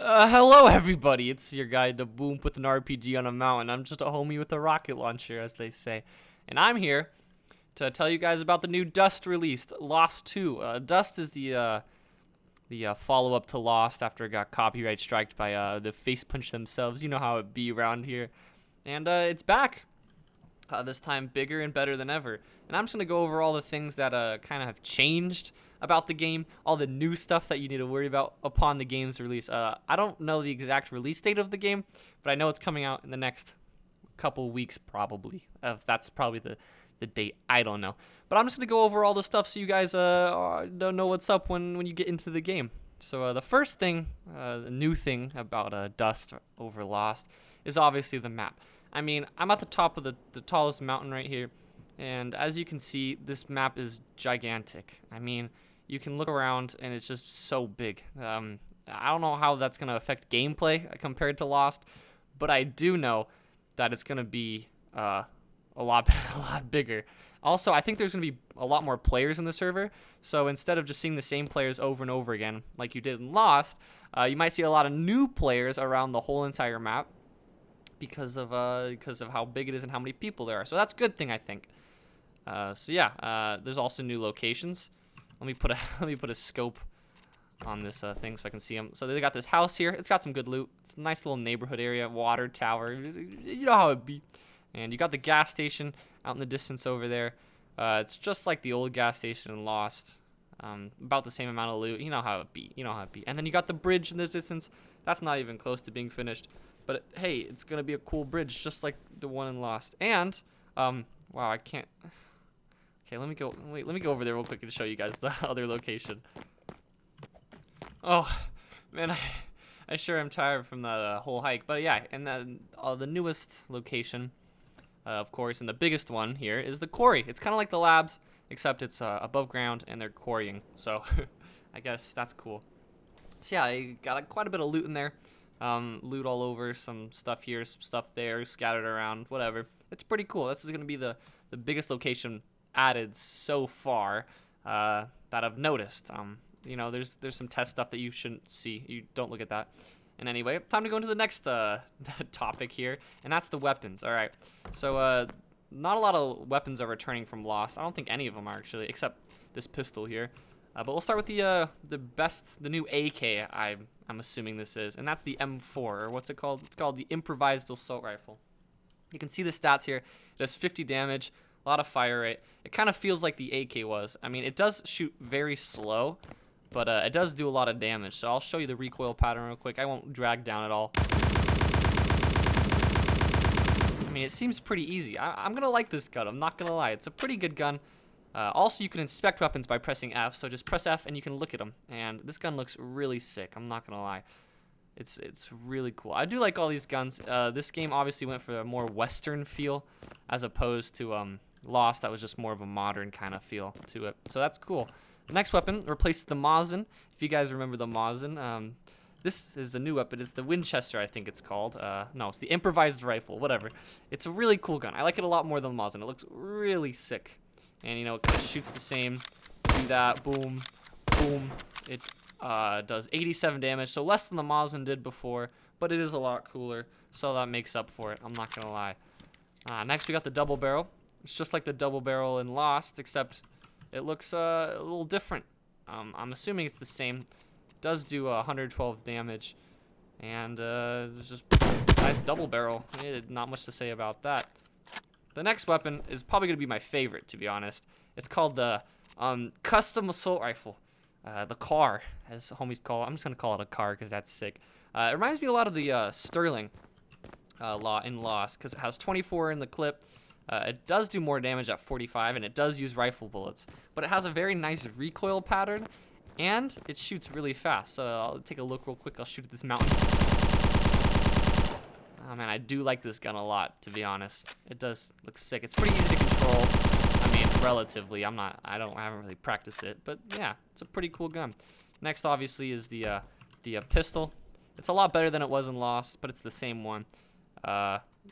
Hello everybody, it's your guy the Boom with an RPG on a mountain. I'm just a homie with a rocket launcher, as they say. And I'm here to tell you guys about the new Dust released, Lost 2. Dust is the follow-up to Lost after it got copyright striked by the Face Punch themselves. You know how it be around here. And it's back. This time bigger and better than ever. And I'm just going to go over all the things that kind of have changed about the game, all the new stuff that you need to worry about upon the game's release. I don't know the exact release date of the game, but I know it's coming out in the next couple weeks probably. That's probably the date. I don't know. But I'm just going to go over all the stuff so you guys don't know what's up when you get into the game. So the first thing, the new thing about Dust over Lost is obviously the map. I mean, I'm at the top of the tallest mountain right here, and as you can see, this map is gigantic. I mean, you can look around, and it's just so big. I don't know how that's going to affect gameplay compared to Lost, but I do know that it's going to be a lot bigger. Also, I think there's going to be a lot more players in the server, so instead of just seeing the same players over and over again like you did in Lost, you might see a lot of new players around the whole entire map because of how big it is and how many people there are. So that's a good thing, I think. So yeah, there's also new locations. Let me put a scope on this thing so I can see them. So they got this house here. It's got some good loot. It's a nice little neighborhood area, water tower. You know how it be. And you got the gas station out in the distance over there. It's just like the old gas station in Lost. About the same amount of loot. You know how it be. And then you got the bridge in the distance. That's not even close to being finished. But hey, it's gonna be a cool bridge, just like the one in Lost. And wow, I can't. Okay, let me go over there real quick and show you guys the other location. Oh, man, I sure am tired from that whole hike. But yeah, and then the newest location, of course, and the biggest one here is the quarry. It's kind of like the labs, except it's above ground and they're quarrying. So I guess that's cool. So yeah, I got quite a bit of loot in there. Loot all over, some stuff here, some stuff there, scattered around, whatever. It's pretty cool. This is going to be the biggest location added so far that I've noticed. You know, there's some test stuff that you shouldn't see. You don't look at that. And anyway, time to go into the next topic here, and that's the weapons. All right, so not a lot of weapons are returning from Lost. I don't think any of them are actually, except this pistol here. But we'll start with the new AK. I'm assuming this is, and that's the M4, or what's it called? It's called the improvised assault rifle. You can see the stats here. It does 50 damage. A lot of fire rate. It kind of feels like the AK was. I mean, it does shoot very slow, but it does do a lot of damage. So I'll show you the recoil pattern real quick. I won't drag down at all. I mean, it seems pretty easy. I'm going to like this gun. I'm not going to lie. It's a pretty good gun. Also, you can inspect weapons by pressing F. So just press F and you can look at them. And this gun looks really sick. I'm not going to lie. It's really cool. I do like all these guns. This game obviously went for a more Western feel as opposed to Lost. That was just more of a modern kind of feel to it. So that's cool. The next weapon replaced the Mosin. If you guys remember the Mosin, this is a new weapon. It's the Winchester, I think it's called. No, it's the improvised rifle, whatever. It's a really cool gun. I like it a lot more than the Mosin. It looks really sick. And, you know, it kind of shoots the same. Do that, boom, boom. It does 87 damage, so less than the Mosin did before, but it is a lot cooler, so that makes up for it. I'm not going to lie. Next, we got the double barrel. It's just like the double barrel in Lost, except it looks a little different. I'm assuming it's the same. It does do 112 damage, and it's just a nice double barrel. Not much to say about that. The next weapon is probably going to be my favorite, to be honest. It's called the custom assault rifle. The car, as homies call it. I'm just going to call it a car because that's sick. It reminds me a lot of the Sterling in Lost because it has 24 in the clip. It does do more damage at 45, and it does use rifle bullets. But it has a very nice recoil pattern, and it shoots really fast. So I'll take a look real quick. I'll shoot at this mountain. Oh, man, I do like this gun a lot, to be honest. It does look sick. It's pretty easy to control. I mean, relatively. I haven't really practiced it, but yeah, it's a pretty cool gun. Next, obviously, is the pistol. It's a lot better than it was in Lost, but it's the same one.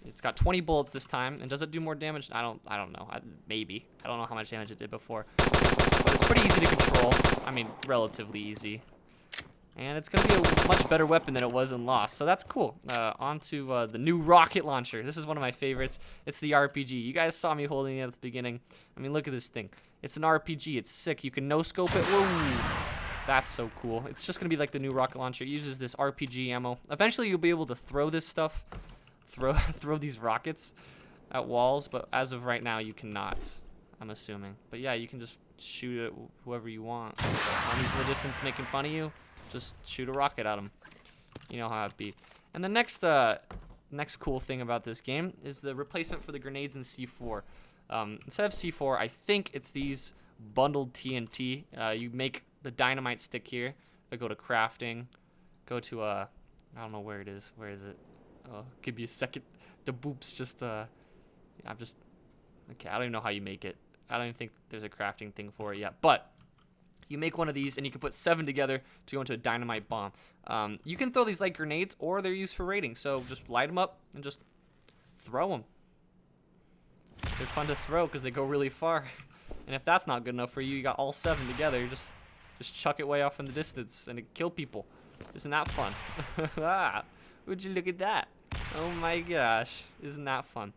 It's got 20 bullets this time, and does it do more damage? I don't know. Maybe. I don't know how much damage it did before. But it's pretty easy to control. I mean, relatively easy. And it's going to be a much better weapon than it was in Lost. So that's cool. On to the new rocket launcher. This is one of my favorites. It's the RPG. You guys saw me holding it at the beginning. I mean, look at this thing. It's an RPG. It's sick. You can no-scope it. Whoa. That's so cool. It's just going to be like the new rocket launcher. It uses this RPG ammo. Eventually, you'll be able to throw this stuff. Throw these rockets at walls. But as of right now, you cannot. I'm assuming. But yeah, you can just shoot at whoever you want. Enemies in the distance making fun of you. Just shoot a rocket at them. You know how it be. And the next cool thing about this game is the replacement for the grenades in C4. Instead of C4, I think it's these bundled TNT. You make the dynamite stick here. If I go to crafting, go to I don't know where it is. Where is it? Give me a second. The boops just okay. I don't even know how you make it. I don't even think there's a crafting thing for it yet. But you make one of these, and you can put 7 together to go into a dynamite bomb. You can throw these like grenades, or they're used for raiding. So just light them up and just throw them. They're fun to throw because they go really far. And if that's not good enough for you, you got all 7 together. You just chuck it way off in the distance, and it kill people. Isn't that fun? Would you look at that? Oh my gosh, isn't that fun?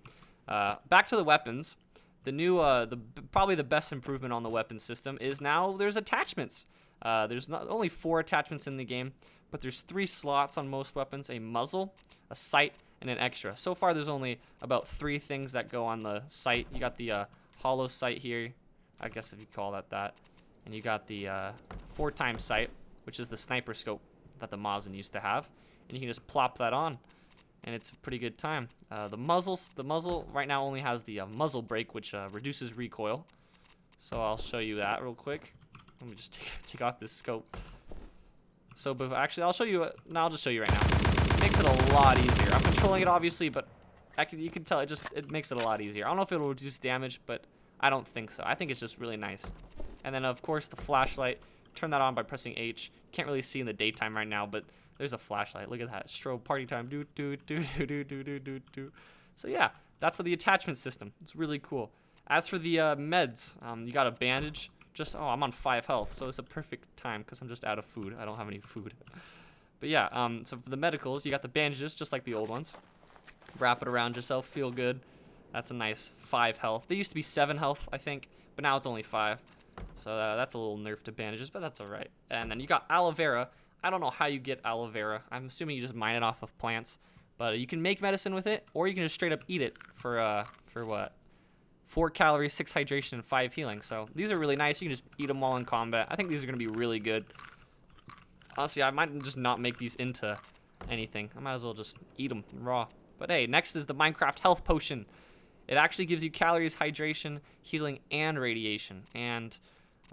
Back to the weapons. The new, probably the best improvement on the weapon system is now there's attachments. There's not only 4 attachments in the game, but there's 3 slots on most weapons: a muzzle, a sight, and an extra. So far, there's only about 3 things that go on the sight. You got the hollow sight here, I guess if you call that, and you got the 4x sight, which is the sniper scope that the Mosin used to have, and you can just plop that on. And it's a pretty good time. The muzzle right now only has the muzzle brake, which reduces recoil. So I'll show you that real quick. Let me just take off this scope. So, but actually, I'll show you. No, I'll just show you right now. It makes it a lot easier. I'm controlling it obviously, but you can tell it makes it a lot easier. I don't know if it'll reduce damage, but I don't think so. I think it's just really nice. And then of course the flashlight. Turn that on by pressing H. Can't really see in the daytime right now, but there's a flashlight. Look at that. Strobe party time. Do do do do do do do do do. So yeah, that's the attachment system. It's really cool. As for the meds, you got a bandage. I'm on 5 health, so it's a perfect time because I'm just out of food. I don't have any food. But yeah, so for the medicals, you got the bandages just like the old ones. Wrap it around yourself. Feel good. That's a nice 5 health. They used to be 7 health, I think, but now it's only 5. So that's a little nerf to bandages, but that's all right. And then you got aloe vera. I don't know how you get aloe vera. I'm assuming you just mine it off of plants. But you can make medicine with it, or you can just straight up eat it for what? 4 calories, 6 hydration, and 5 healing. So these are really nice. You can just eat them while in combat. I think these are going to be really good. Honestly, I might just not make these into anything. I might as well just eat them raw. But hey, next is the Minecraft Health Potion. It actually gives you calories, hydration, healing, and radiation. And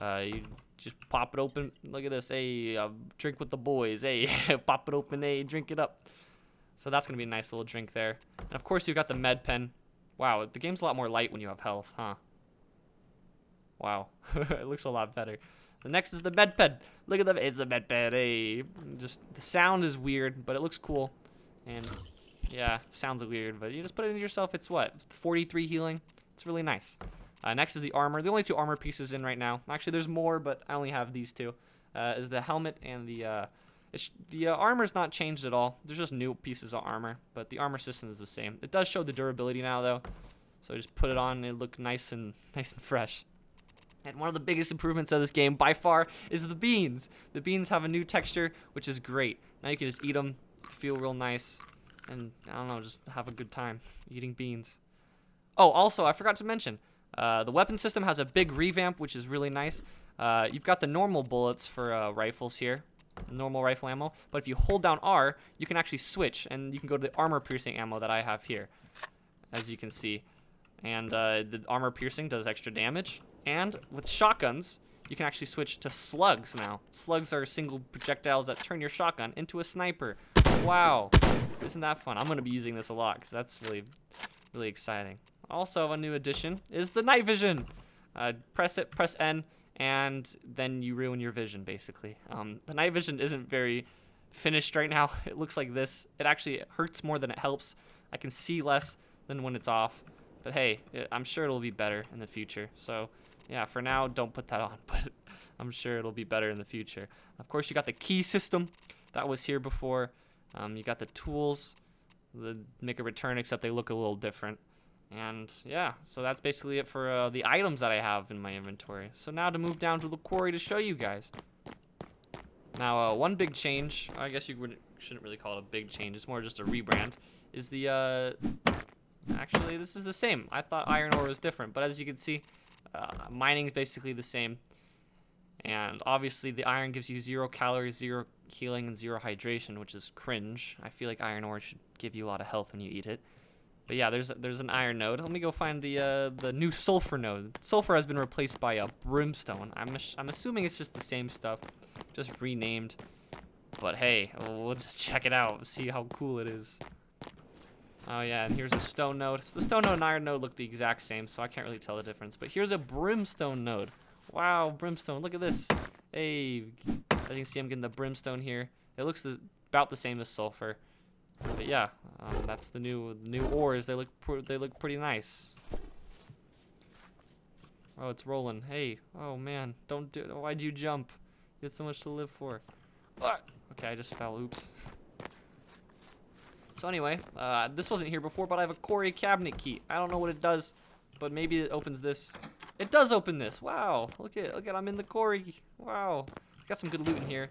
you just pop it open. Look at this. Hey, drink with the boys. Hey, pop it open. Hey, drink it up. So that's going to be a nice little drink there. And of course, you've got the med pen. Wow, the game's a lot more light when you have health, huh? Wow, it looks a lot better. The next is the med pen. Look at the, it's a med pen. Hey, just the sound is weird, but it looks cool. And yeah, sounds weird, but you just put it in yourself. It's what, 43 healing? It's really nice. Next is the armor. The only 2 armor pieces in right now. Actually, there's more, but I only have these 2. Is the helmet and the armor's not changed at all. There's just new pieces of armor, but the armor system is the same. It does show the durability now, though. So just put it on and it look nice and fresh. And one of the biggest improvements of this game, by far, is the beans. The beans have a new texture, which is great. Now you can just eat them, feel real nice, and I don't know, just have a good time eating beans. Oh, also, I forgot to mention, the weapon system has a big revamp, which is really nice. You've got the normal bullets for rifles here. Normal rifle ammo, but if you hold down R, you can actually switch, and you can go to the armor piercing ammo that I have here, as you can see. And the armor piercing does extra damage. And with shotguns, you can actually switch to slugs now. Slugs are single projectiles that turn your shotgun into a sniper. Wow, isn't that fun? I'm going to be using this a lot because that's really, really exciting. Also, a new addition is the night vision. Press N, and then you ruin your vision, basically. The night vision isn't very finished right now. It looks like this. It actually hurts more than it helps. I can see less than when it's off. But hey, I'm sure it'll be better in the future. So yeah, for now, don't put that on. But I'm sure it'll be better in the future. Of course, you got the key system that was here before. You got the tools that make a return, except they look a little different. And yeah, so that's basically it for the items that I have in my inventory. So now to move down to the quarry to show you guys. Now, one big change, I guess shouldn't really call it a big change, it's more just a rebrand, is the, actually, this is the same. I thought iron ore was different, but as you can see, mining is basically the same. And obviously the iron gives you 0 calories, 0 healing, and 0 hydration, which is cringe. I feel like iron ore should give you a lot of health when you eat it. But yeah, there's an iron node. Let me go find the new sulfur node. Sulfur has been replaced by a brimstone. I'm assuming it's just the same stuff, just renamed. But hey, we'll just check it out, see how cool it is. Oh yeah, and here's a stone node. The stone node and iron node look the exact same, so I can't really tell the difference. But here's a brimstone node. Wow, brimstone, look at this. Hey, as you can see, I'm getting the brimstone here. It looks about the same as sulfur. But yeah, that's the new ores. They look pretty nice. Oh, it's rolling. Hey, oh man, don't do it. Why'd you jump? You had so much to live for. Okay, I just fell. Oops. So anyway, this wasn't here before, but I have a quarry cabinet key. I don't know what it does, but maybe it opens this. It does open this. Wow, look at I'm in the quarry. Wow, got some good loot in here.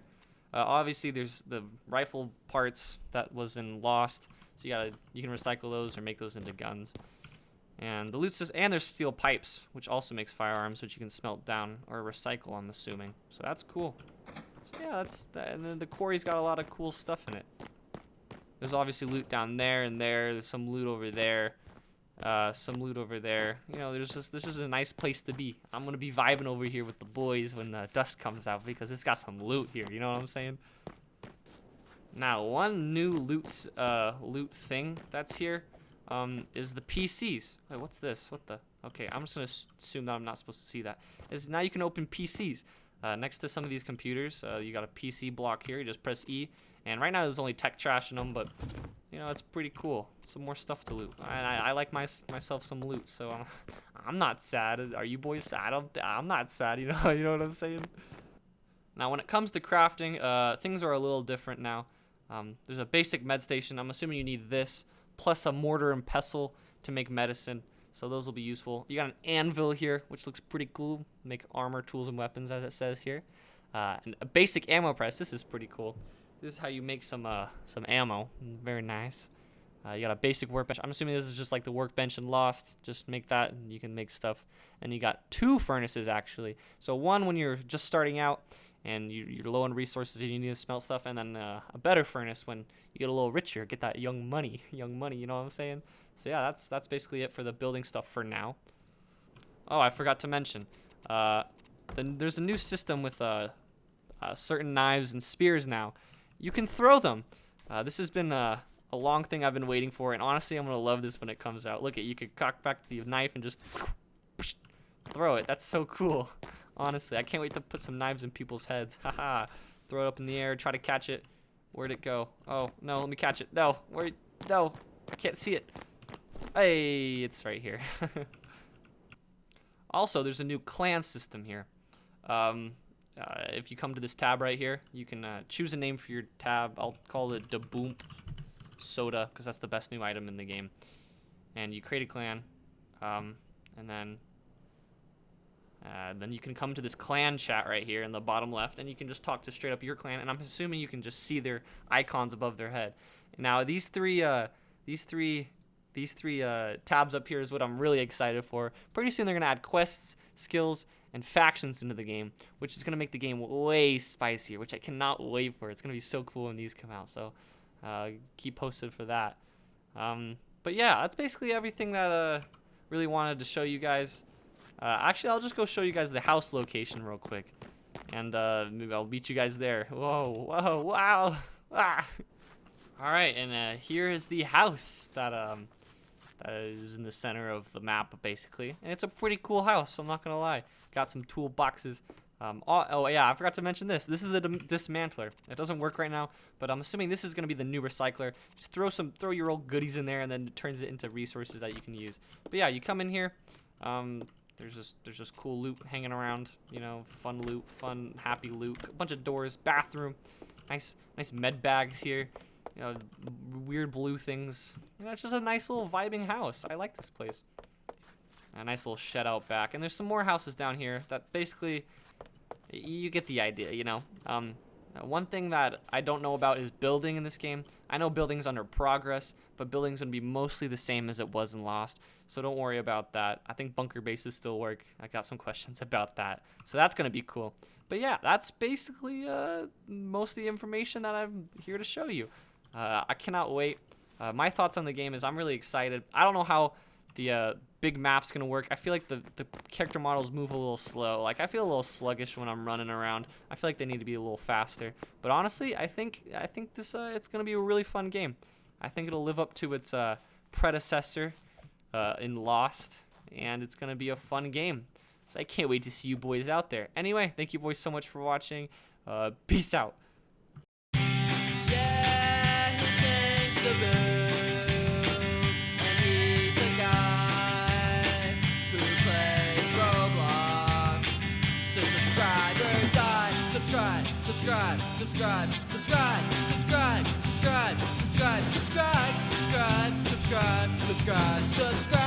Obviously, there's the rifle parts that was in Lost, so you can recycle those or make those into guns. And the loot and there's steel pipes, which also makes firearms, which you can smelt down or recycle, I'm assuming. So that's cool. So yeah, that's that. And then the quarry's got a lot of cool stuff in it. There's obviously loot down there and there. There's some loot over there. Some loot over there. You know, this is a nice place to be. I'm gonna be vibing over here with the boys when dust comes out because it's got some loot here. You know what I'm saying? Now, one new loot thing that's here is the PCs. Wait, what's this? What the? Okay, I'm just gonna assume that I'm not supposed to see that. Is now you can open PCs next to some of these computers. You got a PC block here. You just press E, and right now there's only tech trash in them, but you know, it's pretty cool. Some more stuff to loot. I like myself some loot, so I'm not sad. Are you boys sad? I'm not sad. You know what I'm saying? Now, when it comes to crafting, things are a little different now. There's a basic med station. I'm assuming you need this plus a mortar and pestle to make medicine. So those will be useful. You got an anvil here, which looks pretty cool. Make armor, tools, and weapons, as it says here. And a basic ammo press. This is pretty cool. This is how you make some ammo. Very nice. You got a basic workbench. I'm assuming this is just like the workbench in Lost. Just make that and you can make stuff. And you got 2 furnaces actually. So one when you're just starting out and you're low on resources and you need to smelt stuff, and then a better furnace when you get a little richer, get that young money, you know what I'm saying? So yeah, that's basically it for the building stuff for now. Oh, I forgot to mention. Then there's a new system with certain knives and spears now. You can throw them. This has been a long thing I've been waiting for, and honestly, I'm gonna love this when it comes out. Look, you could cock back the knife and just throw it. That's so cool. Honestly, I can't wait to put some knives in people's heads. Haha. Throw it up in the air, try to catch it. Where'd it go? Oh no, let me catch it. No, no, I can't see it. Hey, it's right here. Also, there's a new clan system here. If you come to this tab right here, you can choose a name for your tab. I'll call it the Boom Soda because that's the best new item in the game. And you create a clan, and then you can come to this clan chat right here in the bottom left, and you can just talk to straight up your clan. And I'm assuming you can just see their icons above their head. Now these three tabs up here is what I'm really excited for. Pretty soon they're gonna add quests, skills, and factions into the game, which is gonna make the game way spicier, which I cannot wait for. It's gonna be so cool when these come out. So keep posted for that. But yeah, that's basically everything that really wanted to show you guys. Actually, I'll just go show you guys the house location real quick, and maybe I'll meet you guys there. Whoa, whoa, wow! Ah. All right, and here is the house that is in the center of the map, basically, and it's a pretty cool house. I'm not gonna lie. Got some toolboxes. Oh yeah, I forgot to mention this. This is a dismantler. It doesn't work right now, but I'm assuming this is gonna be the new recycler. Just throw your old goodies in there, and then it turns it into resources that you can use. But yeah, you come in here. There's just cool loot hanging around, you know, fun loot, fun, happy loot. A bunch of doors, bathroom, nice med bags here, you know, weird blue things. You know, it's just a nice little vibing house. I like this place. A nice little shed out back, and there's some more houses down here that basically, you get the idea, you know. One thing that I don't know about is building in this game. I know building's under progress, but building's gonna be mostly the same as it was in Lost, so don't worry about that. I think bunker bases still work. I got some questions about that, so that's gonna be cool. But yeah, that's basically most of the information that I'm here to show you. I cannot wait. My thoughts on the game is I'm really excited. I don't know how the big map's gonna work. I feel like the character models move a little slow. Like, I feel a little sluggish when I'm running around. I feel like they need to be a little faster. But honestly, I think this it's gonna be a really fun game. I think it'll live up to its predecessor in Lost, and it's gonna be a fun game. So I can't wait to see you boys out there. Anyway, thank you boys so much for watching. Peace out. Yeah, he's gangsta subscribe, subscribe, subscribe, subscribe, subscribe, subscribe, subscribe, subscribe, subscribe, subscribe, subscribe.